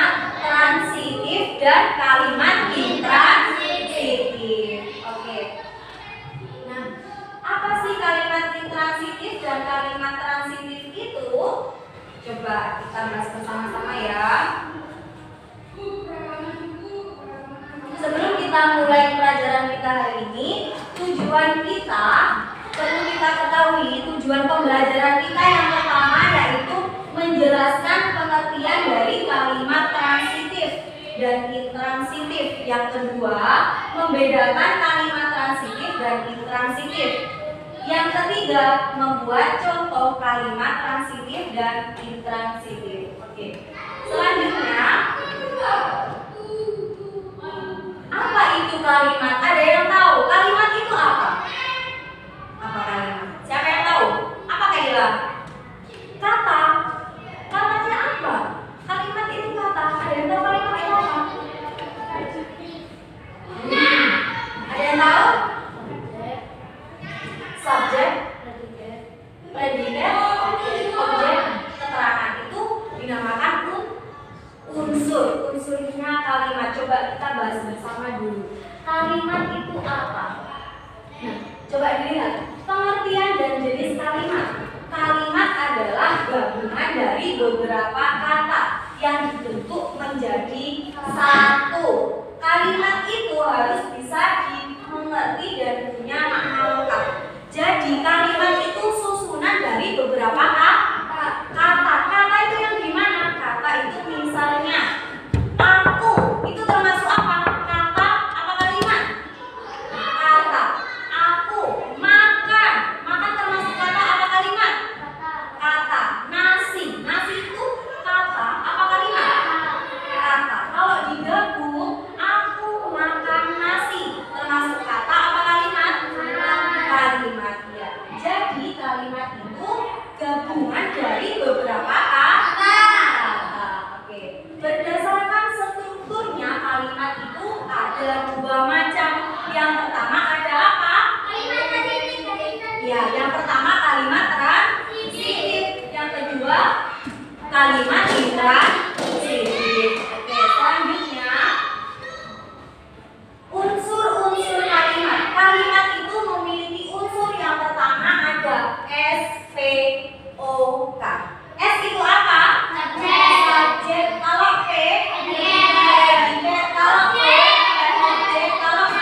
kalimat transitif dan kalimat intransitif. Oke. Nah, apa sih kalimat intransitif dan kalimat transitif itu? Coba kita bahas bersama-sama ya. Sebelum kita mulai pelajaran kita hari ini, tujuan kita perlu kita ketahui, tujuan pembelajaran kita yang pertama yaitu menjelaskan pengertian dari kalimat transitif dan intransitif. Yang kedua, membedakan kalimat transitif dan intransitif. Yang ketiga, membuat contoh kalimat transitif dan intransitif. Oke. Selanjutnya, apa itu kalimat? Ada yang tahu kalimat itu apa? Apa kalimat? Siapa yang tahu? Apa Kaila? Kata. Katanya apa? Kalimat itu kata. Ada yang tahu kalimat itu apa? Ada yang tahu? Subjek, predikat, objek, keterangan itu dinamakan unsur. Unsurnya kalimat. Coba kita bahas bersama dulu. Kalimat itu apa? Nah, coba dilihat pengertian dan jenis kalimat. Kalimat adalah gabungan dari beberapa kata yang dibentuk menjadi satu. Kalimat itu harus bisa dimengerti dan punya makna lengkap. Jadi kalimat itu susunan dari beberapa kata. Kata itu yang gimana? Kata itu misalnya aku, itu termasuk apa? Kata apa kalimat? Kata. Aku makan. Makan termasuk kata apa kalimat? Kata. Nasi. Nasi itu kata apa kalimat? Kata. Kalau digabung, aku makan nasi termasuk kata apa kalimat? Kalimat ya. Jadi kalimat itu gabungan dari beberapa kata. Oke. Berdasarkan strukturnya kalimat itu ada dua macam. Yang pertama ada apa? Kalimat transitif. Ya, yang pertama kalimat transitif. Yang kedua kalimat intransitif. Oke, selanjutnya unsur-unsur kalimat. Kalimat itu memiliki unsur yang pertama ada S, P, O, K. S itu apa? Subjek. Kalau P, predikat. Kalau P, objek. Kalau K,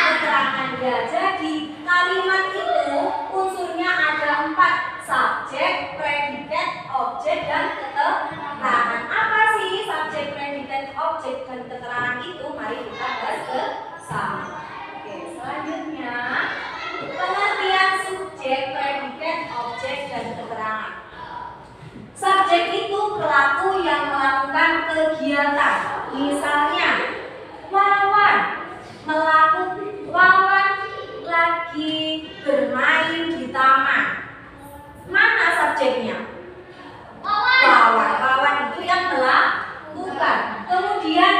keterangan. Ya, jadi kalimat itu unsurnya ada 4. Subjek, predikat, objek, dan keterangan. Apa sih subjek, predikat, objek, dan keterangan itu? Mari kita bahas bersama. Oke, selanjutnya pengertian subjek, predikat, objek, dan keterangan. Subjek itu pelaku yang melakukan kegiatan. Misalnya, Wawan lagi bermain di taman. Mana subjeknya? Wawan itu yang melakukan. Kemudian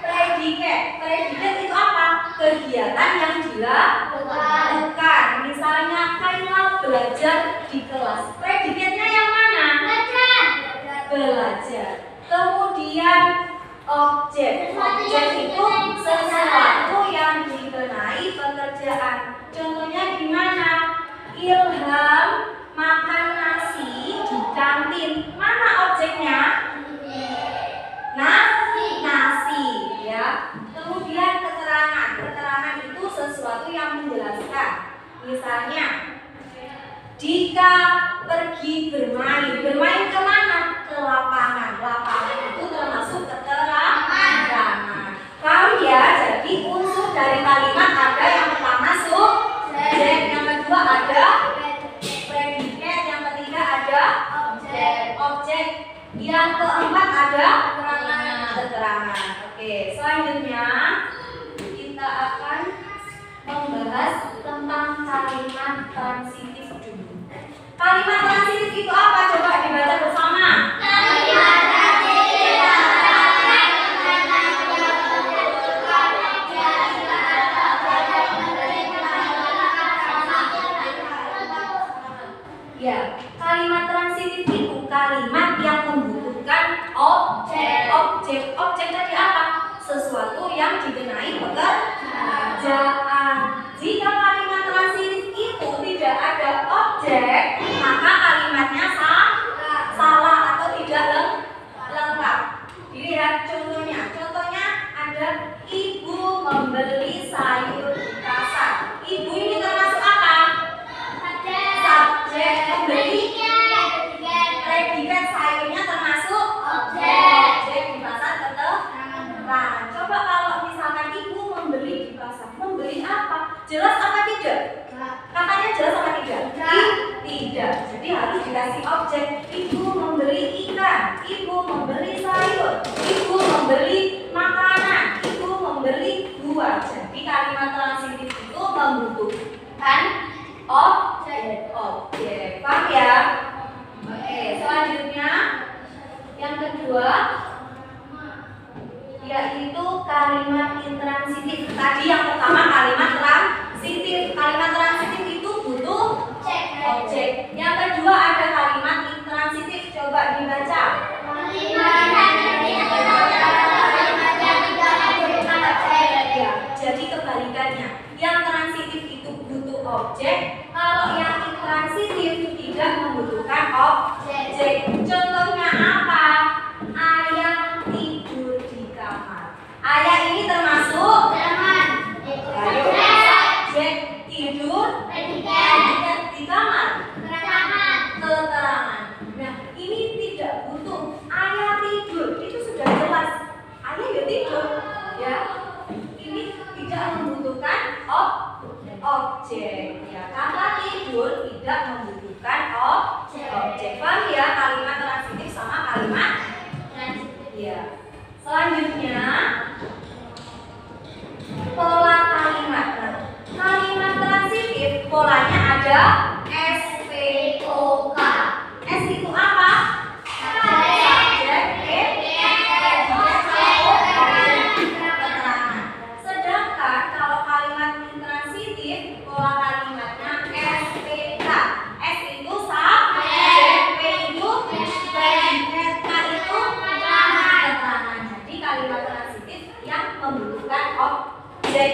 predikat. Predikat itu apa? Kegiatan yang dilakukan. Misalnya Kaila belajar di kelas. Predikatnya yang mana? Belajar. Kemudian objek. Objek itu sesuatu yang dikenai pekerjaan. Contohnya gimana? Ilham makan nasi di kantin. Mana objeknya? Nasi ya. Kemudian keterangan. Keterangan itu sesuatu yang menjelaskan. Misalnya, Dika pergi bermain. Bermain kemana? Ke lapangan. Lapangan itu termasuk keterangan. Paham ya? Jadi unsur dari kalimat ada yang pertama subjek, yang kedua ada predikat, yang ketiga ada objek, yang keempat ada keterangan. Oke, selanjutnya kita akan membahas tentang kalimat transitif dulu. Kalimat transitif itu apa? Coba dibaca bersama. Kalimat transitif ya, kalimat transitif itu kalimat yang membutuhkan objek. objek. Objek tadi apa? Sesuatu yang dikenai pekerjaan. Jika kalimat transitif itu tidak ada objek, maka kalimatnya salah atau tidak lengkap. Dilihat contohnya. Contohnya ada ibu membeli sayur di pasar. Ibu ini termasuk apa? Subjek. Membeli. Predikat sayurnya termasuk objek di pasar keterangan. Coba kalau misalkan ibu membeli di pasar, membeli apa? Jelas apa tidak? Katanya jelas apa tidak? Tidak. Jadi harus dikasih objek. Ibu membeli ikan, ibu membeli sayur, ibu membeli makanan, ibu membeli buah. Jadi kalimat transitif itu membutuhkan objek. Paham ya? Oke, selanjutnya yang kedua yaitu kalimat intransitif. Tadi yang pertama kalimat transitif. Kalimat transitif itu butuh objek. Yang kedua ada kalimat intransitif. Coba dibaca. Jadi kebalikannya. Yang transitif itu butuh objek. Kalau yang intransitif tidak membutuhkan objek. Contohnya apa? Ayah tidur di kamar. Ayah ini termasuk subjek. Tidur di kamar. Keterangan. Nah, ini tidak butuh. Ayah tidur itu sudah jelas. Ayah ya tidur. Ya, ini tidak membutuhkan objek. Ya, kata tidur tidak membutuhkan objek. Paham ya kalimat transitif sama kalimat ya. Selanjutnya pola kalimat. Nah, kalimat transitif polanya ada SPOK. S itu apa? Subjek, keterangan. Sedangkan kalau kalimat intransitif pola kalimatnya SPK. S itu subjek, P itu predikat, K itu keterangan. Jadi kalimat transitif yang membutuhkan objek.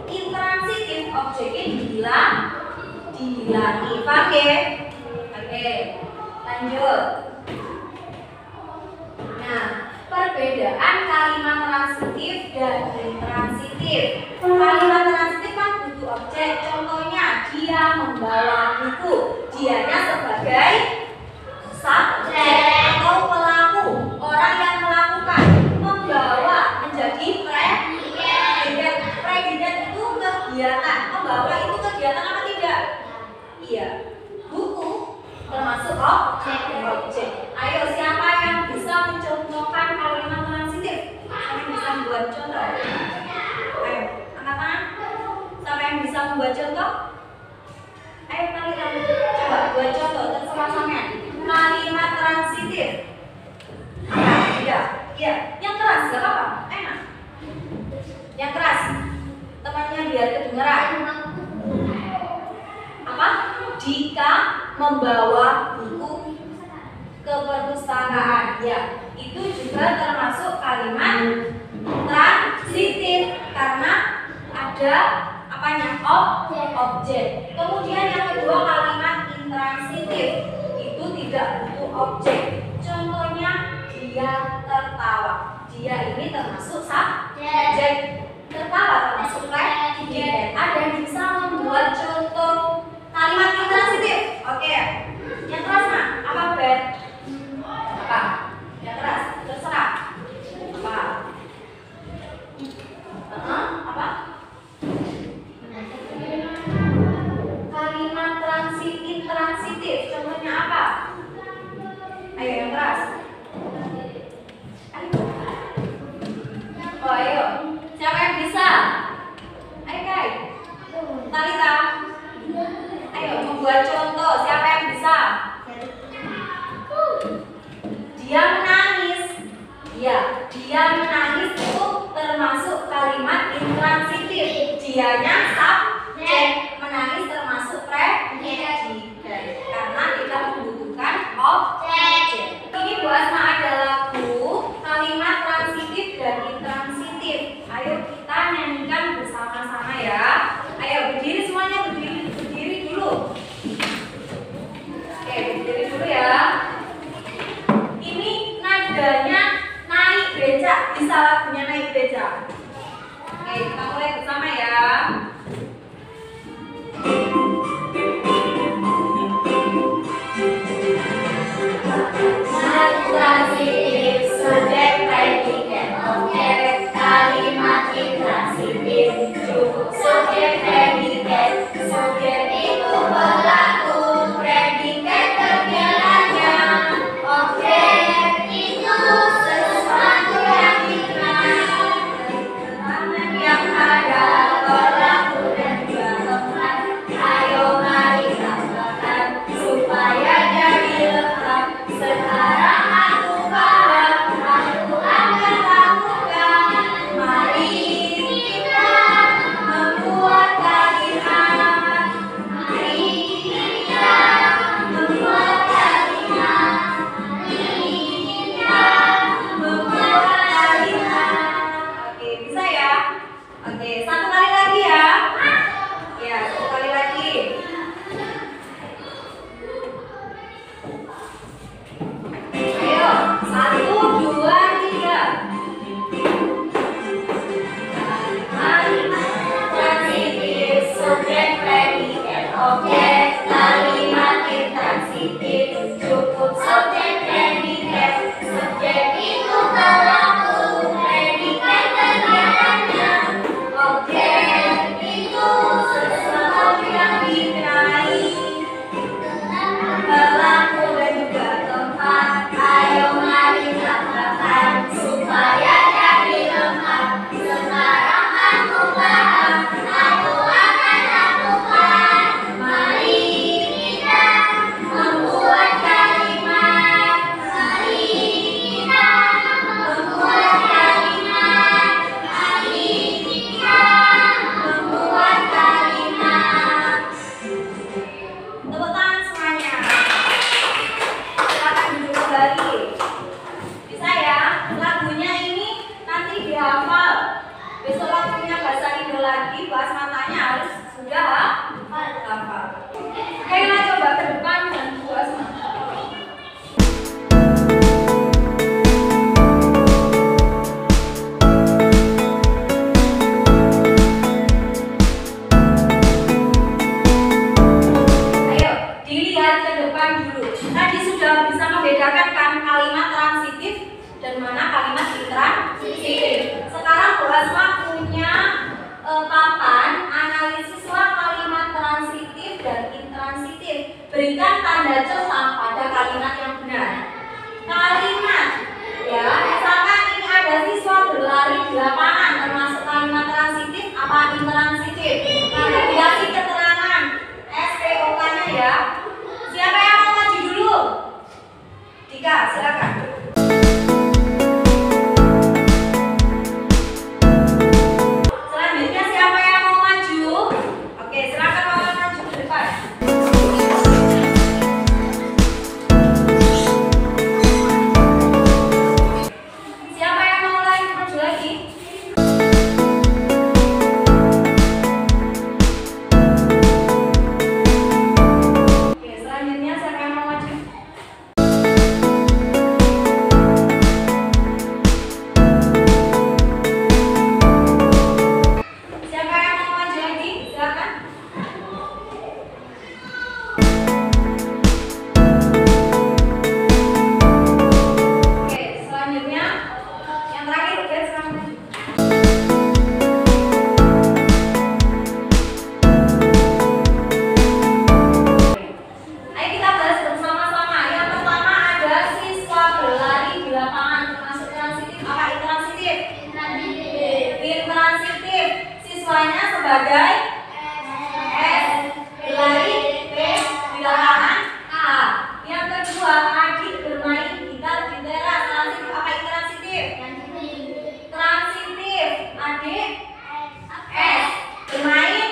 Intransitif objeknya dihilangi. Paham ya? Oke, lanjut. Nah, perbedaan kalimat transitif dan intransitif. Kalimat transitif kan butuh objek. Contohnya, dia membawa buku. Dianya sebagai subjek atau pelaku, orang yang melakukan. Membawa menjadi predikat. Predikat itu kegiatan. Membawa itu kegiatan apa tidak? Iya. Buku termasuk objek. Ayo, siapa yang bisa mencontohkan kalimat transitif? Siapa yang bisa membuat contoh? Ayo, angkat tangan. Siapa yang bisa membuat contoh? Ayo, kalian coba buat contoh. Terserah sampean. Kalimat transitif. Angkat, tidak? Iya. Yang keras, gak apa-apa. Enak. Yang keras. Temannya biar kedengeran. Apa? Jika membawa buku ke perpustakaan, ya, itu juga termasuk kalimat transitif karena ada apanya? Objek. Kemudian yang kedua kalimat intransitif itu tidak butuh objek. Contohnya dia tertawa. Dia ini termasuk subjek. Tertawa termasuk predikat. Ada yang bisa membuat contoh kalimat intransitif? Oke. Yang keras nah, apa Ben? Apa? Yang keras, terserah. Apa? Apa? Kalimat intransitif. Contohnya apa? Ayo yang keras. Ayo. Oh, ayo. Siapa yang bisa? Ayo Kai. Talita. Ayo membuat contoh. Siapa yang bisa? Dia menangis. Ya, dia menangis itu termasuk kalimat intransitif. Dianya subjek. Menangis termasuk predikat karena tidak membutuhkan objek. Ini buat ada lagu kalimat bisa lagunya naik beca. Oke, kita mulai bersama ya. Transitif, subjek, predikat, objek, kalimat intransitif, cukup subjek, predikat, subjek itu pelaku, predikat kegiatannya, objek itu sesuatu yang dikenal, yang ada pelaku dan juga tempat. Ayo mari tambahkan supaya jadi lengkap. Sekarang aku paham, aku akan lakukan. Mari kita membuat kalimat. Mari kita membuat kalimat. Mari kita membuat kalimat. Oke, bisa ya? Oke, satu kali lagi ya. Ya, satu kali lagi. Ayo, 1, 2, 3. Kalimat transitif, subjek, predikat, objek, kalimat intransitif, cukup subjek, predikat, subjek itu pelaku, predikat kegiatannya, objek itu sesuatu yang dikenai, pelaku dan juga tempat. Ayo mari tambahkan supaya jadi lengkap. Sekarang aku paham, aku akan lakukan. Mari kita membuat kalimat. Mari kita membuat kalimat. Mari kita membuat kalimat. Tepuk tangan semuanya. Silakan duduk kembali. Bisa ya? Lagunya ini nanti dihafal. Besok waktunya bahasa Indo lagi, bahas matanya harus sudah hafal. Ayo coba ke depan dan bahas mata. Ayo, dilihat ke depan dulu. Tadi sudah bisa membedakan kan kalimat transitif dan mana kalimat intransitif. Sekarang bahas waktunya papan analisislah kalimat transitif dan intransitif. Berikan tanda celah pada kalimat yang benar. Kalimat, ya, misalkan ini ada siswa berlari di lapangan, termasuk kalimat transitif apa intransitif? Nah, dikasih keterangan SPOK-nya ya. Siapa yang mau maju dulu? Dika, silakan. Selanjutnya siapa yang mau maju? Oke, silakan maju ke depan. Siapa yang mau maju lagi? Oke, selanjutnya siapa yang mau maju? Siapa yang mau maju lagi? Silakan. Oke, selanjutnya yang terakhir udah sekarang maju. Ayo kita bahas bersama-sama. Yang pertama ada siswa berlari di lapangan, termasuk transitif apa intransitif? Intransitif. Siswanya sebagai S, berlari P, di lapangan A. Yang kedua, adik bermain gitar di teras, transitif apa intransitif? Transitif. Adik S, bermain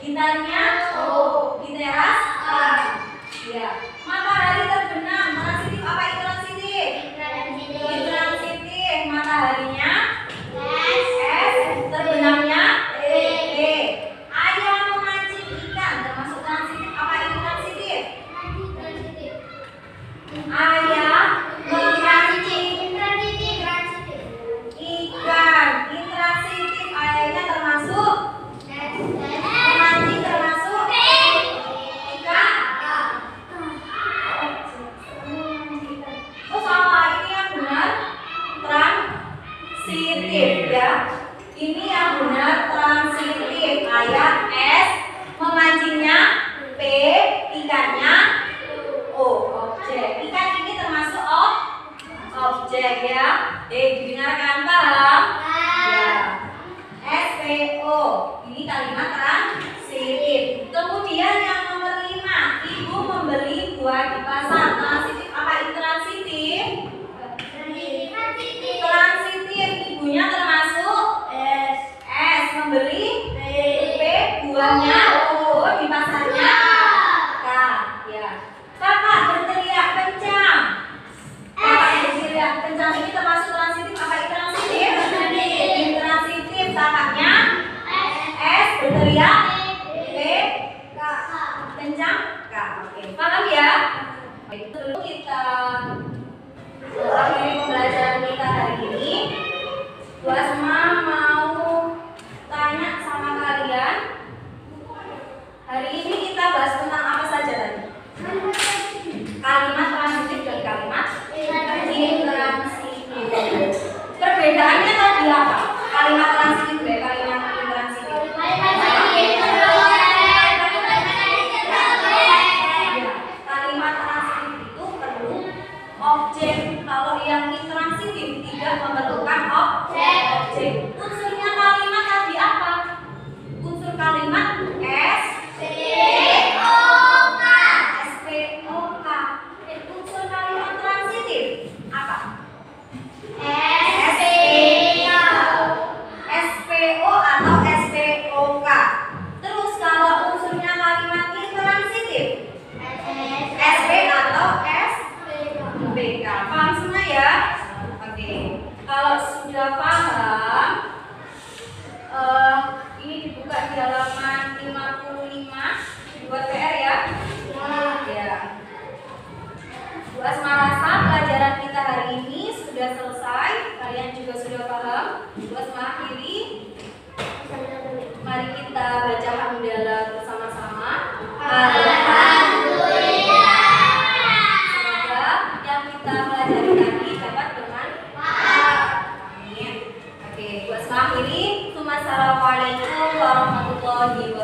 gitarnya O, di teras A. Ya. Matahari terbenam, transitif apa intransitif? Intransitif. Mataharinya S, terbenamnya E. transitif ya. Ini yang benar transitif. Ayat S, memancingnya P, ikannya O, objek. Ikan ini termasuk objek ya. Didengarkan, paham? Ya. SPO, ini kalimat transitif. Kemudian yang nomor 5, ibu membeli buah di pasar. Transitif apa itu transitif? Transitif, ibunya termasuk S, membeli P, buahnya O, di pasarnya K. Ya. Kakak berteriak kencang. Kakak berteriak kencang ini termasuk transitif apa itu transitif? Transitif, kakaknya S, berteriak P, K, kencang K. Oke, paham ya? Itu dulu kita akhiri pembelajaran kita hari ini. Bu Asma mau tanya sama kalian. Hari ini kita bahas tentang apa saja tadi? Kalimat transitif dan kalimat intransitif. Perbedaannya tadi apa? Kalimat transitif dan kalimat intransitif. Kalimat transitif itu perlu objek. Kalau yang intransitif tidak memerlukan objek. Unsurnya kalimat tadi apa? Unsur kalimat SPOK. SPOK. Unsur kalimat transitif apa? SPO atau SPOK. Terus kalau unsurnya kalimat intransitif, SP atau SPK. Paham semua ya? Oke. Kalau sudah paham, ini dibuka di halaman 55, dibuat PR ya. Ya. Bu Asma rasa pelajaran kita hari ini sudah selesai. Kalian juga sudah paham. Bu Asma akhiri. Mari kita baca hamdalah bersama-sama. Alhamdulillah. Semoga yang kita pelajari tadi dapat bermanfaat. Amin. Oke, Bu Asma akhiri. Assalamualaikum warahmatullahi wabarakatuh.